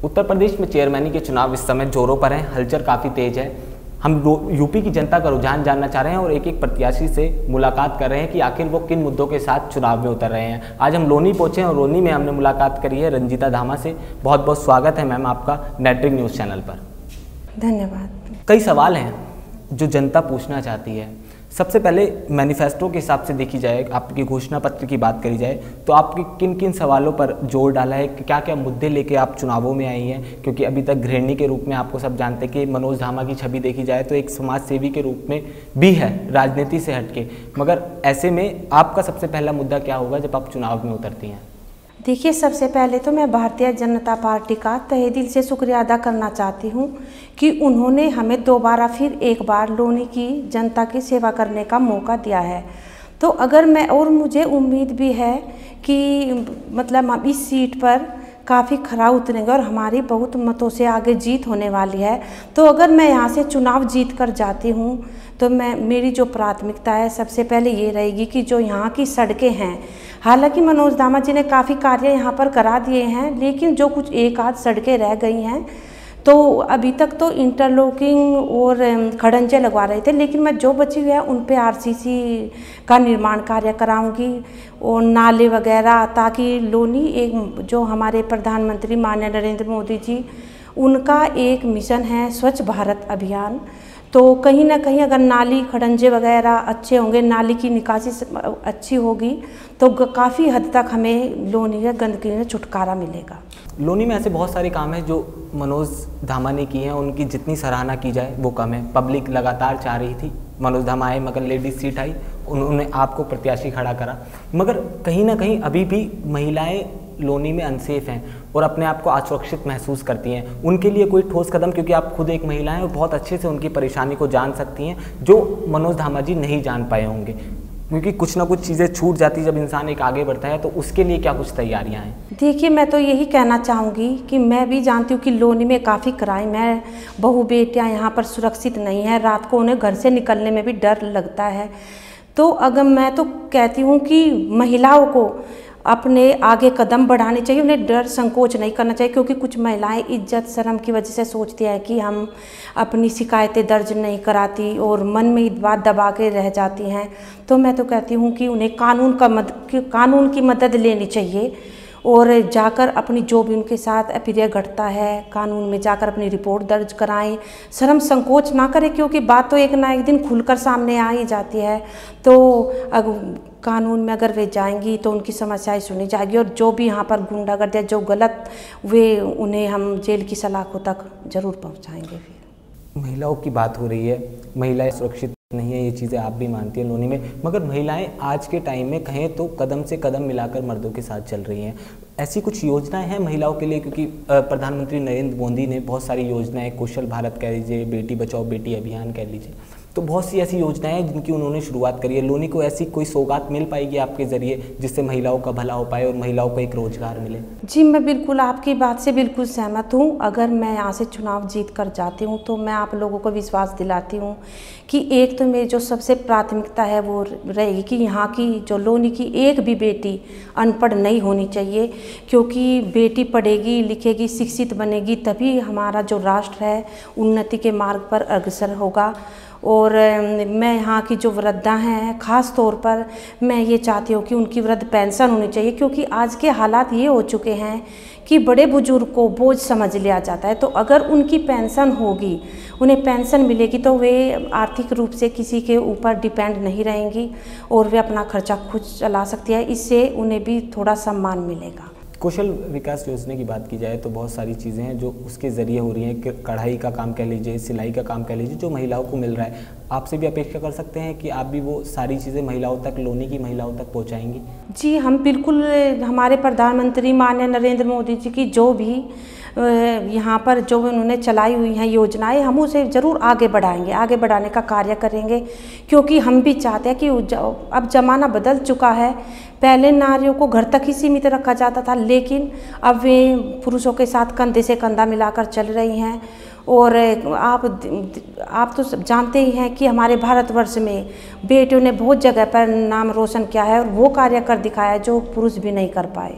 उत्तर प्रदेश में चेयरमैनी के चुनाव इस समय जोरों पर हैं, हलचल काफ़ी तेज है। हम यूपी की जनता का रुझान जानना चाह रहे हैं और एक एक प्रत्याशी से मुलाकात कर रहे हैं कि आखिर वो किन मुद्दों के साथ चुनाव में उतर रहे हैं। आज हम लोनी पहुंचे हैं और लोनी में हमने मुलाकात करी है रंजीता धामा से। बहुत बहुत स्वागत है मैम आपका नेटरिंग न्यूज़ चैनल पर। धन्यवाद। कई सवाल हैं जो जनता पूछना चाहती है। सबसे पहले मैनिफेस्टो के हिसाब से देखी जाए, आपकी घोषणा पत्र की बात करी जाए तो आपके किन किन सवालों पर जोर डाला है, क्या क्या मुद्दे लेके आप चुनावों में आई हैं? क्योंकि अभी तक गृहिणी के रूप में आपको सब जानते हैं कि मनोज धामा की छवि देखी जाए तो एक समाज सेवी के रूप में भी है, राजनीति से हटके। मगर ऐसे में आपका सबसे पहला मुद्दा क्या होगा जब आप चुनाव में उतरती हैं? देखिए, सबसे पहले तो मैं भारतीय जनता पार्टी का तहे दिल से शुक्रिया अदा करना चाहती हूँ कि उन्होंने हमें दोबारा फिर एक बार लोनी की जनता की सेवा करने का मौका दिया है। तो अगर मैं और मुझे उम्मीद भी है कि मतलब हम इस सीट पर काफ़ी खरा उतरेंगे और हमारी बहुत मतों से आगे जीत होने वाली है। तो अगर मैं यहाँ से चुनाव जीत कर जाती हूँ तो मेरी जो प्राथमिकता है सबसे पहले ये रहेगी कि जो यहाँ की सड़कें हैं, हालांकि मनोज धामा जी ने काफ़ी कार्य यहाँ पर करा दिए हैं, लेकिन जो कुछ एक आध सड़कें रह गई हैं तो अभी तक तो इंटरलॉकिंग और खड़ंजे लगवा रहे थे, लेकिन मैं जो बची हुई है उन पे आरसीसी का निर्माण कार्य कराऊंगी और नाले वगैरह, ताकि लोनी एक जो हमारे प्रधानमंत्री माननीय नरेंद्र मोदी जी उनका एक मिशन है स्वच्छ भारत अभियान। तो कहीं ना कहीं अगर नाली खड़ंजे वगैरह अच्छे होंगे, नाली की निकासी अच्छी होगी तो काफ़ी हद तक हमें लोनी में गंदगी में छुटकारा मिलेगा। लोनी में ऐसे बहुत सारे काम हैं जो मनोज धामा ने किए हैं, उनकी जितनी सराहना की जाए वो कम है। पब्लिक लगातार चाह रही थी मनोज धामा आए, मगर लेडीज सीट आई, उन्होंने आपको प्रत्याशी खड़ा करा। मगर कहीं ना कहीं अभी भी महिलाएं लोनी में अनसेफ हैं और अपने आप को असुरक्षित महसूस करती हैं। उनके लिए कोई ठोस कदम, क्योंकि आप खुद एक महिला हैं और बहुत अच्छे से उनकी परेशानी को जान सकती हैं जो मनोज धामा जी नहीं जान पाए होंगे, क्योंकि कुछ ना कुछ चीज़ें छूट जाती जब इंसान एक आगे बढ़ता है। तो उसके लिए क्या कुछ तैयारियां हैं? देखिए, मैं तो यही कहना चाहूँगी कि मैं भी जानती हूँ कि लोनी में काफ़ी क्राइम है, बहू बेटियाँ यहाँ पर सुरक्षित नहीं है, रात को उन्हें घर से निकलने में भी डर लगता है। तो अगर मैं तो कहती हूँ कि महिलाओं को अपने आगे कदम बढ़ाने चाहिए, उन्हें डर संकोच नहीं करना चाहिए, क्योंकि कुछ महिलाएं इज्जत शर्म की वजह से सोचती हैं कि हम अपनी शिकायतें दर्ज नहीं कराती और मन में बात दबा के रह जाती हैं। तो मैं तो कहती हूँ कि उन्हें कानून की मदद लेनी चाहिए और जाकर अपनी जो भी उनके साथ अप्रिय घटता है कानून में जाकर अपनी रिपोर्ट दर्ज कराएं, शर्म संकोच ना करें, क्योंकि बात तो एक ना एक दिन खुलकर सामने आ ही जाती है। तो कानून में अगर वे जाएंगी तो उनकी समस्याएं सुनी जाएगी और जो भी यहाँ पर गुंडागर्दी जो गलत वे उन्हें हम जेल की सलाखों तक जरूर पहुँचाएंगे। फिर महिलाओं की बात हो रही है, महिलाएं सुरक्षित नहीं है, ये चीज़ें आप भी मानती हैं लोनी में, मगर महिलाएं आज के टाइम में कहें तो कदम से कदम मिलाकर मर्दों के साथ चल रही हैं। ऐसी कुछ योजनाएं हैं महिलाओं के लिए? क्योंकि प्रधानमंत्री नरेंद्र मोदी ने बहुत सारी योजनाएं, कौशल भारत कह लीजिए, बेटी बचाओ बेटी अभियान कह लीजिए, तो बहुत सी ऐसी योजनाएं हैं जिनकी उन्होंने शुरुआत करी है। लोनी को ऐसी कोई सौगात मिल पाएगी आपके ज़रिए जिससे महिलाओं का भला हो पाए और महिलाओं को एक रोजगार मिले? जी, मैं बिल्कुल आपकी बात से बिल्कुल सहमत हूँ। अगर मैं यहाँ से चुनाव जीत कर जाती हूँ तो मैं आप लोगों को विश्वास दिलाती हूँ कि एक तो मेरी जो सबसे प्राथमिकता है वो रहेगी कि यहाँ की जो लोनी की एक भी बेटी अनपढ़ नहीं होनी चाहिए, क्योंकि बेटी पढ़ेगी लिखेगी शिक्षित बनेगी तभी हमारा जो राष्ट्र है उन्नति के मार्ग पर अग्रसर होगा। और मैं यहाँ की जो वृद्धा हैं ख़ास तौर पर मैं ये चाहती हूँ कि उनकी वृद्ध पेंशन होनी चाहिए, क्योंकि आज के हालात ये हो चुके हैं कि बड़े बुजुर्ग को बोझ समझ लिया जाता है। तो अगर उनकी पेंशन होगी, उन्हें पेंशन मिलेगी तो वे आर्थिक रूप से किसी के ऊपर डिपेंड नहीं रहेंगी और वे अपना खर्चा खुद चला सकती है। इससे उन्हें भी थोड़ा सम्मान मिलेगा। कौशल विकास योजना की बात की जाए तो बहुत सारी चीज़ें हैं जो उसके ज़रिए हो रही हैं। कढ़ाई का काम कह लीजिए, सिलाई का काम कह लीजिए, जो महिलाओं को मिल रहा है। आपसे भी अपेक्षा कर सकते हैं कि आप भी वो सारी चीज़ें महिलाओं तक, लोनी की महिलाओं तक पहुंचाएंगी? जी, हम बिल्कुल हमारे प्रधानमंत्री माननीय नरेंद्र मोदी जी की जो भी यहाँ पर जो उन्होंने चलाई हुई हैं योजनाएं, हम उसे ज़रूर आगे बढ़ाएंगे, आगे बढ़ाने का कार्य करेंगे, क्योंकि हम भी चाहते हैं कि अब ज़माना बदल चुका है। पहले नारियों को घर तक ही सीमित रखा जाता था, लेकिन अब वे पुरुषों के साथ कंधे से कंधा मिलाकर चल रही हैं। और आप तो जानते ही हैं कि हमारे भारतवर्ष में बेटियों ने बहुत जगह पर नाम रोशन किया है और वो कार्य कर दिखाया है जो पुरुष भी नहीं कर पाए।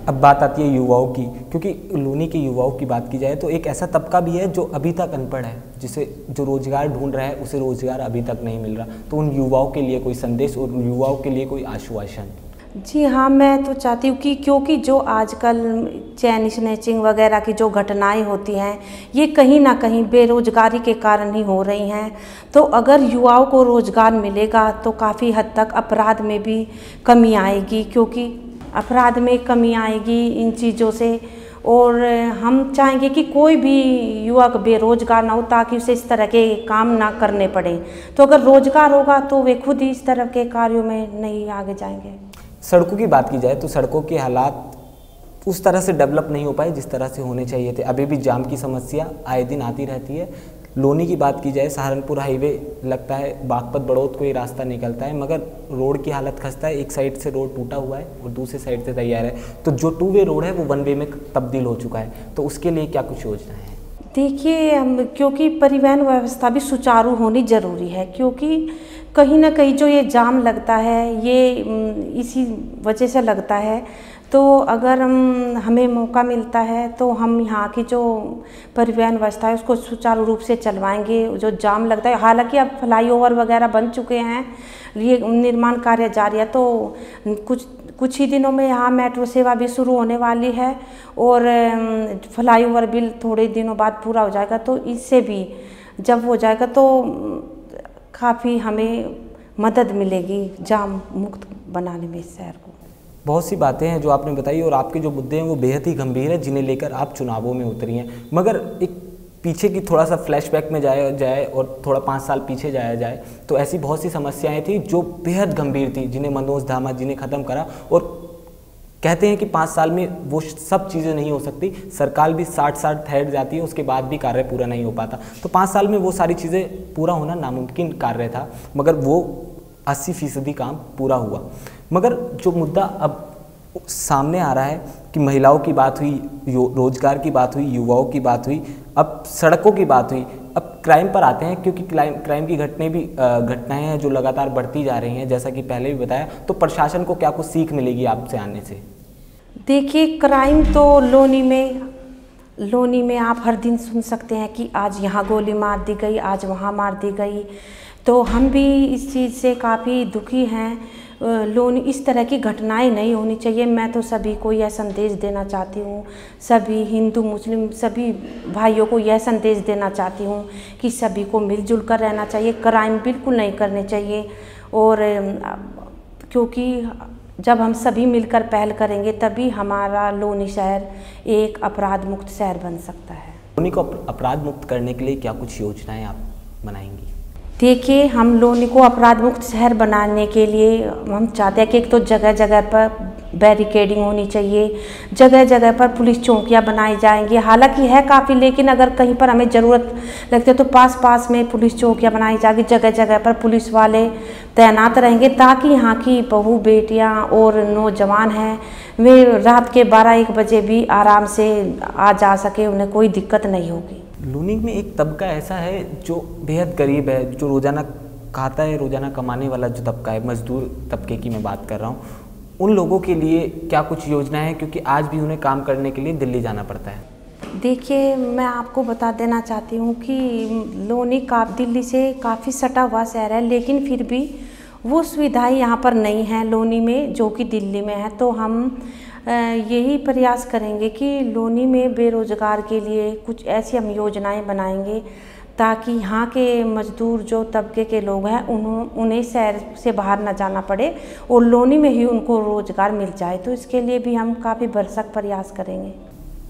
अब बात आती है युवाओं की, क्योंकि लूनी के युवाओं की बात की जाए तो एक ऐसा तबका भी है जो अभी तक अनपढ़ है, जिसे जो रोज़गार ढूंढ रहा है उसे रोज़गार अभी तक नहीं मिल रहा। तो उन युवाओं के लिए कोई संदेश और युवाओं के लिए कोई आश्वासन? जी हाँ, मैं तो चाहती हूँ कि क्योंकि जो आजकल चैन स्नैचिंग वगैरह की जो घटनाएं होती हैं ये कहीं ना कहीं बेरोजगारी के कारण ही हो रही हैं। तो अगर युवाओं को रोज़गार मिलेगा तो काफ़ी हद तक अपराध में भी कमी आएगी, क्योंकि अपराध में कमी आएगी इन चीज़ों से। और हम चाहेंगे कि कोई भी युवक बेरोजगार ना हो, ताकि उसे इस तरह के काम ना करने पड़े। तो अगर रोजगार होगा तो वे खुद ही इस तरह के कार्यों में नहीं आगे जाएंगे। सड़कों की बात की जाए तो सड़कों के हालात उस तरह से डेवलप नहीं हो पाए जिस तरह से होने चाहिए थे। अभी भी जाम की समस्या आए दिन आती रहती है। लोनी की बात की जाए, सहारनपुर हाईवे लगता है बागपत बड़ौद को ये रास्ता निकलता है, मगर रोड की हालत खस्ता है। एक साइड से रोड टूटा हुआ है और दूसरी साइड से तैयार है, तो जो 2 वे रोड है वो 1 वे में तब्दील हो चुका है। तो उसके लिए क्या कुछ योजना है? देखिए, हम क्योंकि परिवहन व्यवस्था भी सुचारू होनी ज़रूरी है, क्योंकि कहीं ना कहीं जो ये जाम लगता है ये इसी वजह से लगता है। तो अगर हमें मौका मिलता है तो हम यहाँ की जो परिवहन व्यवस्था है उसको सुचारू रूप से चलवाएंगे। जो जाम लगता है, हालांकि अब फ्लाईओवर वगैरह बन चुके हैं, ये निर्माण कार्य जारी है, तो कुछ ही दिनों में यहाँ मेट्रो सेवा भी शुरू होने वाली है और फ्लाईओवर भी थोड़े दिनों बाद पूरा हो जाएगा। तो इससे भी जब हो जाएगा तो काफ़ी हमें मदद मिलेगी जाम मुक्त बनाने में इस शहर को। बहुत सी बातें हैं जो आपने बताई और आपके जो मुद्दे हैं वो बेहद ही गंभीर है, जिन्हें लेकर आप चुनावों में उतरी हैं। मगर एक पीछे की थोड़ा सा फ्लैशबैक में जाया जाए और थोड़ा 5 साल पीछे जाया जाए तो ऐसी बहुत सी समस्याएं थी जो बेहद गंभीर थी, जिन्हें मनोज धामा जी ने ख़त्म करा। और कहते हैं कि 5 साल में वो सब चीज़ें नहीं हो सकती, सरकार भी 60 साल ठहर जाती है, उसके बाद भी कार्य पूरा नहीं हो पाता। तो 5 साल में वो सारी चीज़ें पूरा होना नामुमकिन कार्य था, मगर वो 80% काम पूरा हुआ। मगर जो मुद्दा अब सामने आ रहा है कि महिलाओं की बात हुई, रोजगार की बात हुई, युवाओं की बात हुई, अब सड़कों की बात हुई, अब क्राइम पर आते हैं, क्योंकि क्राइम की घटनाएं हैं जो लगातार बढ़ती जा रही हैं, जैसा कि पहले भी बताया। तो प्रशासन को क्या कुछ सीख मिलेगी आपसे आने से? देखिए, क्राइम तो लोनी में आप हर दिन सुन सकते हैं कि आज यहाँ गोली मार दी गई, आज वहाँ मार दी गई। तो हम भी इस चीज़ से काफ़ी दुखी हैं। लोनी इस तरह की घटनाएं नहीं होनी चाहिए। मैं तो सभी को यह संदेश देना चाहती हूँ, सभी हिंदू मुस्लिम सभी भाइयों को यह संदेश देना चाहती हूँ कि सभी को मिलजुल कर रहना चाहिए, क्राइम बिल्कुल नहीं करने चाहिए। और क्योंकि जब हम सभी मिलकर पहल करेंगे तभी हमारा लोनी शहर एक अपराध मुक्त शहर बन सकता है। लोनी को अपराध मुक्त करने के लिए क्या कुछ योजनाएं आप बनाएंगी? देखिए, हम लोनी को अपराध मुक्त शहर बनाने के लिए हम चाहते हैं कि एक तो जगह जगह पर बैरिकेडिंग होनी चाहिए, जगह जगह पर पुलिस चौकियां बनाई जाएंगी। हालांकि है काफ़ी, लेकिन अगर कहीं पर हमें ज़रूरत लगती है तो पास में पुलिस चौकियां बनाई जाएगी, जगह जगह पर पुलिस वाले तैनात रहेंगे, ताकि यहाँ की बहू बेटियाँ और नौजवान हैं वे रात के 12-1 बजे भी आराम से आ जा सके, उन्हें कोई दिक्कत नहीं होगी। लोनी में एक तबका ऐसा है जो बेहद गरीब है, जो रोज़ाना खाता है, रोज़ाना कमाने वाला जो तबका है, मजदूर तबके की मैं बात कर रहा हूँ। उन लोगों के लिए क्या कुछ योजना है, क्योंकि आज भी उन्हें काम करने के लिए दिल्ली जाना पड़ता है? देखिए, मैं आपको बता देना चाहती हूँ कि लोनी दिल्ली से काफ़ी सटा हुआ शहर है, लेकिन फिर भी वो सुविधाएं यहाँ पर नहीं हैं लोनी में जो कि दिल्ली में है। तो हम यही प्रयास करेंगे कि लोनी में बेरोजगार के लिए कुछ ऐसी हम योजनाएं बनाएंगे ताकि यहाँ के मजदूर जो तबके के लोग हैं उन्हें शहर से बाहर ना जाना पड़े और लोनी में ही उनको रोजगार मिल जाए। तो इसके लिए भी हम काफ़ी भरसक प्रयास करेंगे।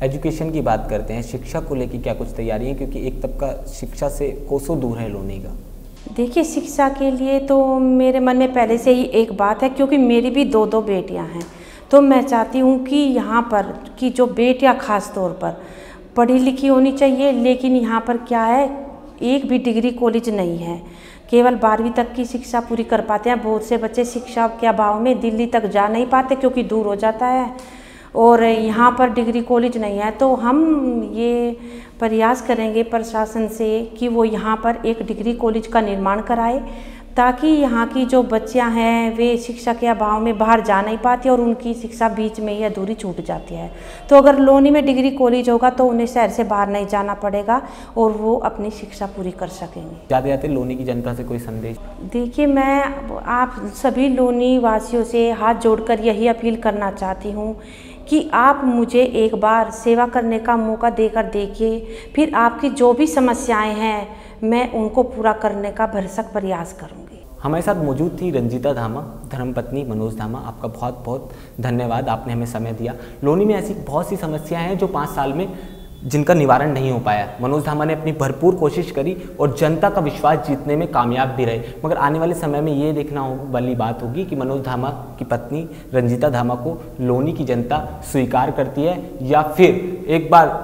एजुकेशन की बात करते हैं, शिक्षा को लेकर क्या कुछ तैयारी है, क्योंकि एक तबका शिक्षा से कोसों दूर है लोनी का? देखिए, शिक्षा के लिए तो मेरे मन में पहले से ही एक बात है, क्योंकि मेरी भी 2 बेटियां हैं। तो मैं चाहती हूँ कि यहाँ पर कि जो बेटियाँ ख़ास तौर पर पढ़ी लिखी होनी चाहिए, लेकिन यहाँ पर क्या है, एक भी डिग्री कॉलेज नहीं है, केवल 12वीं तक की शिक्षा पूरी कर पाते हैं। बहुत से बच्चे शिक्षा के अभाव में दिल्ली तक जा नहीं पाते क्योंकि दूर हो जाता है और यहाँ पर डिग्री कॉलेज नहीं है। तो हम ये प्रयास करेंगे प्रशासन से कि वो यहाँ पर एक डिग्री कॉलेज का निर्माण कराए ताकि यहाँ की जो बच्चियाँ हैं वे शिक्षा के अभाव में बाहर जा नहीं पाती और उनकी शिक्षा बीच में ही अधूरी छूट जाती है। तो अगर लोनी में डिग्री कॉलेज होगा तो उन्हें शहर से बाहर नहीं जाना पड़ेगा और वो अपनी शिक्षा पूरी कर सकेंगे। जाते जाते लोनी की जनता से कोई संदेश? देखिए, मैं आप सभी लोनी वासियों से हाथ जोड़कर यही अपील करना चाहती हूँ कि आप मुझे एक बार सेवा करने का मौका देकर देखिए, फिर आपकी जो भी समस्याएं हैं मैं उनको पूरा करने का भरसक प्रयास करूंगी। हमारे साथ मौजूद थी रंजीता धामा, धर्मपत्नी मनोज धामा। आपका बहुत बहुत धन्यवाद, आपने हमें समय दिया। लोनी में ऐसी बहुत सी समस्याएं हैं जो 5 साल में जिनका निवारण नहीं हो पाया। मनोज धामा ने अपनी भरपूर कोशिश करी और जनता का विश्वास जीतने में कामयाब भी रहे। मगर आने वाले समय में ये देखना वाली बात होगी कि मनोज धामा की पत्नी रंजीता धामा को लोनी की जनता स्वीकार करती है या फिर एक बार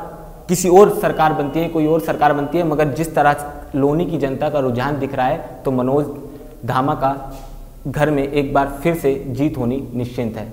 किसी और सरकार बनती है, कोई और सरकार बनती है। मगर जिस तरह लोनी की जनता का रुझान दिख रहा है तो मनोज धामा का घर में एक बार फिर से जीत होनी निश्चिंत है।